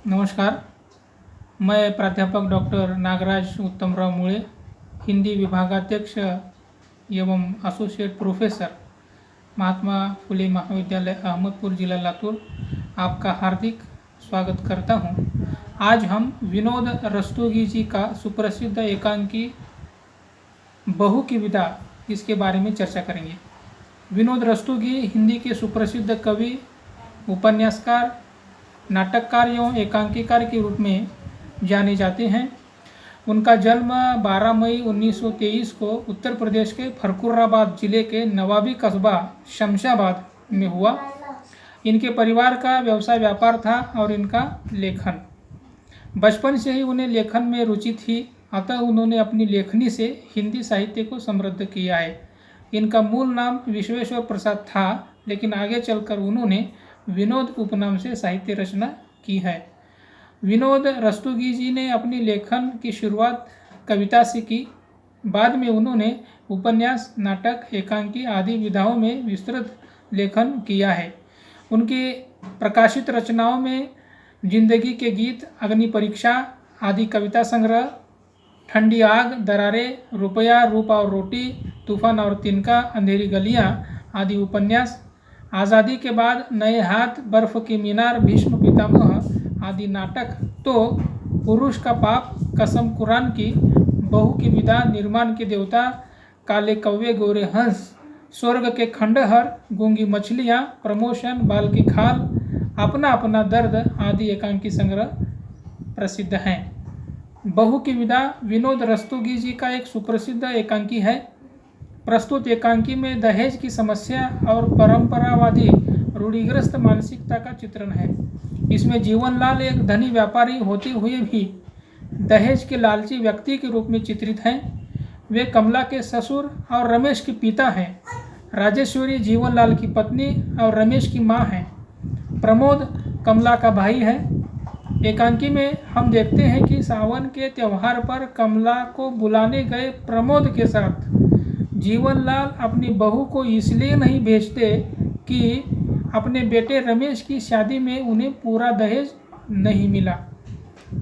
नमस्कार। मैं प्राध्यापक डॉक्टर नागराज उत्तमराव मुळे, हिंदी विभागाध्यक्ष एवं एसोसिएट प्रोफेसर, महात्मा फुले महाविद्यालय अहमदपुर जिला लातूर, आपका हार्दिक स्वागत करता हूं। आज हम विनोद रस्तोगी जी का सुप्रसिद्ध एकांकी बहू की विदा इसके बारे में चर्चा करेंगे। विनोद रस्तोगी हिंदी के सुप्रसिद्ध कवि, उपन्यासकार, नाटककार एवं एकांकीकार के रूप में जाने जाते हैं। उनका जन्म 12 मई 1923 को उत्तर प्रदेश के फरुखाबाद जिले के नवाबी कस्बा शमशाबाद में हुआ। इनके परिवार का व्यवसाय व्यापार था और इनका लेखन। बचपन से ही उन्हें लेखन में रुचि थी, अतः उन्होंने अपनी लेखनी से हिंदी साहित्य को समृद्ध किया है। इनका मूल नाम विश्वेश्वर प्रसाद था, लेकिन आगे चलकर उन्होंने विनोद उपनाम से साहित्य रचना की है। विनोद रस्तोगी जी ने अपनी लेखन की शुरुआत कविता से की। बाद में उन्होंने उपन्यास, नाटक, एकांकी आदि विधाओं में विस्तृत लेखन किया है। उनकी प्रकाशित रचनाओं में जिंदगी के गीत, अग्नि परीक्षा आदि कविता संग्रह, ठंडी आग, दरारें, रुपया, रूप और रोटी, तूफान और तिनका, अंधेरी गलियां आदि उपन्यास, आज़ादी के बाद, नए हाथ, बर्फ की मीनार, भीष्म पितामह आदि नाटक, तो पुरुष का पाप, कसम कुरान की, बहू की विदा, निर्माण के देवता, काले कौवे गोरे हंस, स्वर्ग के खंडहर, गूंगी मछलियाँ, प्रमोशन, बाल की खाल, अपना अपना दर्द आदि एकांकी संग्रह प्रसिद्ध हैं। बहू की विदा विनोद रस्तोगी जी का एक सुप्रसिद्ध एकांकी है। प्रस्तुत एकांकी में दहेज की समस्या और परंपरावादी रूढ़िग्रस्त मानसिकता का चित्रण है। इसमें जीवनलाल एक धनी व्यापारी होते हुए भी दहेज के लालची व्यक्ति के रूप में चित्रित हैं। वे कमला के ससुर और रमेश के पिता हैं। राजेश्वरी जीवनलाल की पत्नी और रमेश की मां हैं। प्रमोद कमला का भाई है। एकांकी में हम देखते हैं कि सावन के त्यौहार पर कमला को बुलाने गए प्रमोद के साथ जीवनलाल अपनी बहू को इसलिए नहीं भेजते कि अपने बेटे रमेश की शादी में उन्हें पूरा दहेज नहीं मिला।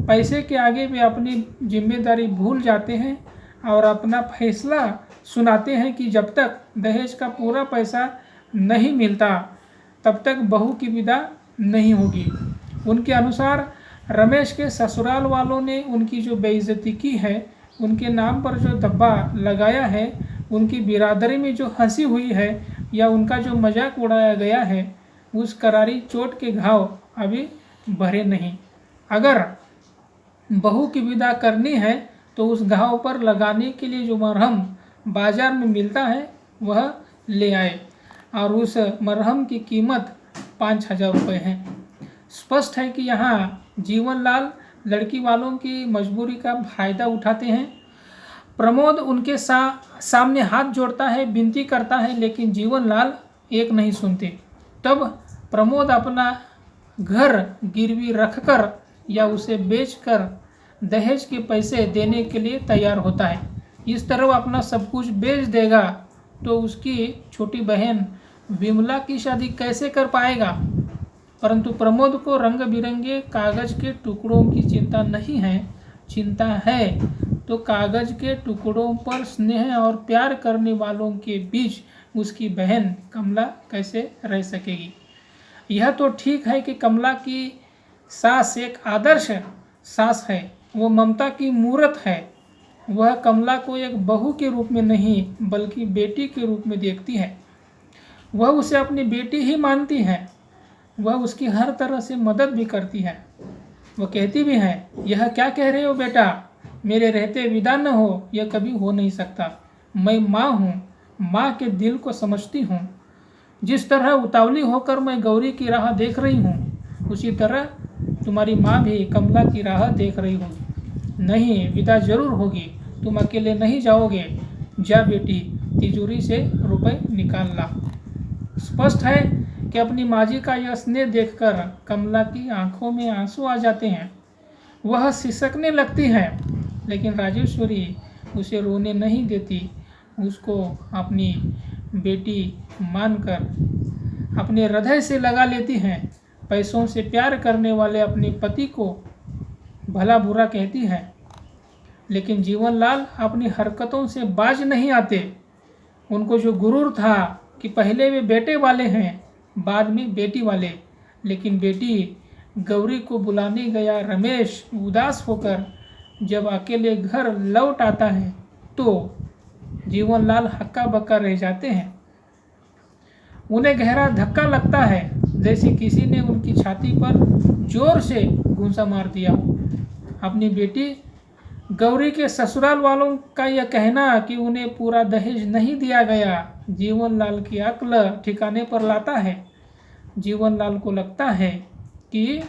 पैसे के आगे वे अपनी जिम्मेदारी भूल जाते हैं और अपना फैसला सुनाते हैं कि जब तक दहेज का पूरा पैसा नहीं मिलता तब तक बहू की विदा नहीं होगी। उनके अनुसार रमेश के ससुराल वालों ने उनकी जो बेइज्जती की है, उनके नाम पर जो धब्बा लगाया है, उनकी बिरादरी में जो हंसी हुई है या उनका जो मजाक उड़ाया गया है, उस करारी चोट के घाव अभी भरे नहीं। अगर बहू की विदा करनी है तो उस घाव पर लगाने के लिए जो मरहम बाजार में मिलता है वह ले आए, और उस मरहम की कीमत 5,000 रुपये है। स्पष्ट है कि यहाँ जीवनलाल लड़की वालों की मजबूरी का फायदा उठाते हैं। प्रमोद उनके सामने हाथ जोड़ता है, विनती करता है, लेकिन जीवनलाल एक नहीं सुनते। तब प्रमोद अपना घर गिरवी रखकर या उसे बेचकर दहेज के पैसे देने के लिए तैयार होता है। इस तरह वो अपना सब कुछ बेच देगा तो उसकी छोटी बहन विमला की शादी कैसे कर पाएगा। परंतु प्रमोद को रंग बिरंगे कागज के टुकड़ों की चिंता नहीं है। चिंता है तो कागज के टुकड़ों पर स्नेह और प्यार करने वालों के बीच उसकी बहन कमला कैसे रह सकेगी। यह तो ठीक है कि कमला की सास एक आदर्श सास है, वो ममता की मूरत है। वह कमला को एक बहू के रूप में नहीं बल्कि बेटी के रूप में देखती है। वह उसे अपनी बेटी ही मानती है। वह उसकी हर तरह से मदद भी करती है। वह कहती भी है, यह क्या कह रहे हो बेटा, मेरे रहते विदा न हो, यह कभी हो नहीं सकता। मैं माँ हूँ, माँ के दिल को समझती हूँ। जिस तरह उतावली होकर मैं गौरी की राह देख रही हूँ, उसी तरह तुम्हारी माँ भी कमला की राह देख रही होगी। नहीं, विदा जरूर होगी, तुम अकेले नहीं जाओगे। जा बेटी, तिजोरी से रुपए निकाल ला। स्पष्ट है कि अपनी माजी का यह स्नेह देखकर कमला की आंखों में आंसू आ जाते हैं। वह सिसकने लगती है, लेकिन राजेश्वरी उसे रोने नहीं देती। उसको अपनी बेटी मानकर अपने हृदय से लगा लेती हैं। पैसों से प्यार करने वाले अपने पति को भला बुरा कहती है, लेकिन जीवनलाल अपनी हरकतों से बाज नहीं आते। उनको जो गुरूर था कि पहले वे बेटे वाले हैं, बाद में बेटी वाले, लेकिन बेटी गौरी को बुलाने गया रमेश उदास होकर जब अकेले घर लौट आता है तो जीवनलाल हक्का बक्का रह जाते हैं। उन्हें गहरा धक्का लगता है, जैसे किसी ने उनकी छाती पर जोर से घूंसा मार दिया हो। अपनी बेटी गौरी के ससुराल वालों का यह कहना कि उन्हें पूरा दहेज नहीं दिया गया जीवनलाल की अक्ल ठिकाने पर लाता है। जीवनलाल को लगता है कि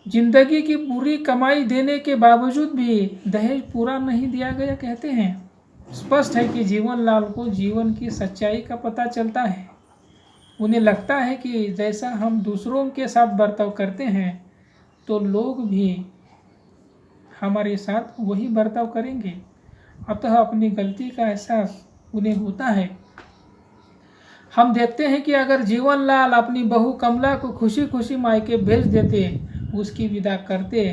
जिंदगी की पूरी कमाई देने के बावजूद भी दहेज पूरा नहीं दिया गया कहते हैं। स्पष्ट है कि जीवनलाल को जीवन की सच्चाई का पता चलता है। उन्हें लगता है कि जैसा हम दूसरों के साथ बर्ताव करते हैं तो लोग भी हमारे साथ वही बर्ताव करेंगे। अतः अपनी गलती का एहसास उन्हें होता है। हम देखते हैं कि अगर जीवनलाल अपनी बहू कमला को खुशी खुशी मायके भेज देते, उसकी विदा करते,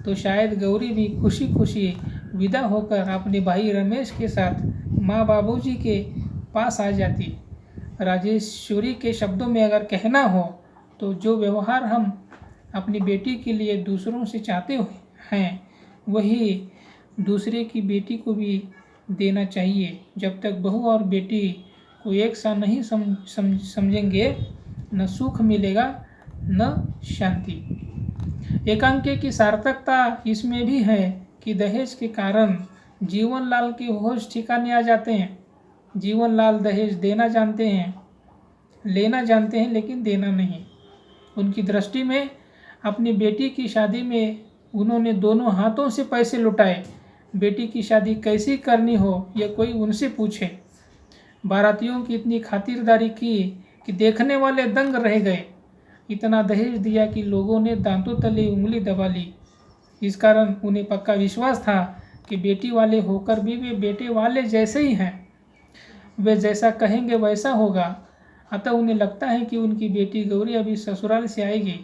तो शायद गौरी भी खुशी खुशी विदा होकर अपने भाई रमेश के साथ माँ बाबूजी के पास आ जाती। राजेश्वरी के शब्दों में अगर कहना हो तो जो व्यवहार हम अपनी बेटी के लिए दूसरों से चाहते हैं वही दूसरे की बेटी को भी देना चाहिए। जब तक बहू और बेटी को एक सा नहीं समझेंगे, न सुख मिलेगा न शांति। एकांकी की सार्थकता इसमें भी है कि दहेज के कारण जीवनलाल के होश ठिकाने आ जाते हैं। जीवनलाल दहेज देना जानते हैं, लेना जानते हैं, लेकिन देना नहीं। उनकी दृष्टि में अपनी बेटी की शादी में उन्होंने दोनों हाथों से पैसे लुटाए। बेटी की शादी कैसी करनी हो यह कोई उनसे पूछे। बारातियों की इतनी खातिरदारी की कि देखने वाले दंग रह गए। इतना दहेज दिया कि लोगों ने दांतों तले उंगली दबा ली। इस कारण उन्हें पक्का विश्वास था कि बेटी वाले होकर भी वे बेटे वाले जैसे ही हैं, वे जैसा कहेंगे वैसा होगा। अतः उन्हें लगता है कि उनकी बेटी गौरी अभी ससुराल से आएगी,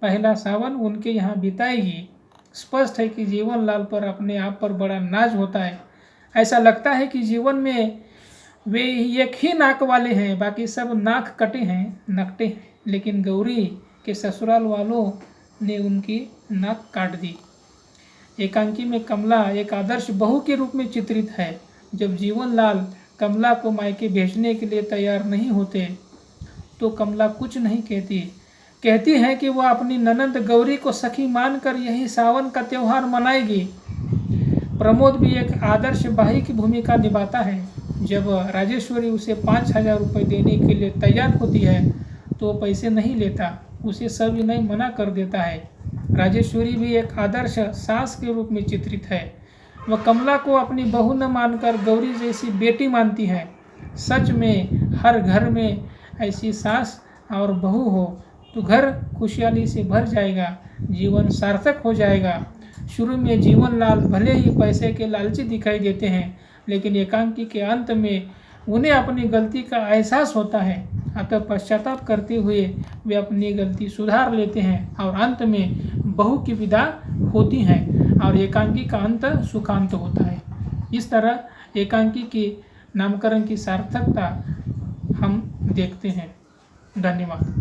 पहला सावन उनके यहाँ बिताएगी। स्पष्ट है कि जीवनलाल पर अपने आप पर बड़ा नाज होता है। ऐसा लगता है कि जीवन में वे एक ही नाक वाले हैं, बाकी सब नाक कटे हैं, नकटे हैं, लेकिन गौरी के ससुराल वालों ने उनकी नाक काट दी। एकांकी में कमला एक आदर्श बहू के रूप में चित्रित है। जब जीवनलाल कमला को मायके भेजने के लिए तैयार नहीं होते तो कमला कुछ नहीं कहती है कि वह अपनी ननद गौरी को सखी मानकर यही सावन का त्यौहार मनाएगी। प्रमोद भी एक आदर्श भाई की भूमिका निभाता है। जब राजेश्वरी उसे 5,000 रुपये देने के लिए तैयार होती है तो पैसे नहीं लेता, उसे सविनय मना कर देता है। राजेश्वरी भी एक आदर्श सास के रूप में चित्रित है। वह कमला को अपनी बहू न मानकर गौरी जैसी बेटी मानती है। सच में हर घर में ऐसी सास और बहू हो तो घर खुशहाली से भर जाएगा, जीवन सार्थक हो जाएगा। शुरू में जीवनलाल भले ही पैसे के लालची दिखाई देते हैं, लेकिन एकांकी के अंत में उन्हें अपनी गलती का एहसास होता है। अतः पश्चाताप करते हुए वे अपनी गलती सुधार लेते हैं और अंत में बहू की विदा होती हैं और एकांकी का अंत सुखांत होता है। इस तरह एकांकी के नामकरण की सार्थकता हम देखते हैं। धन्यवाद।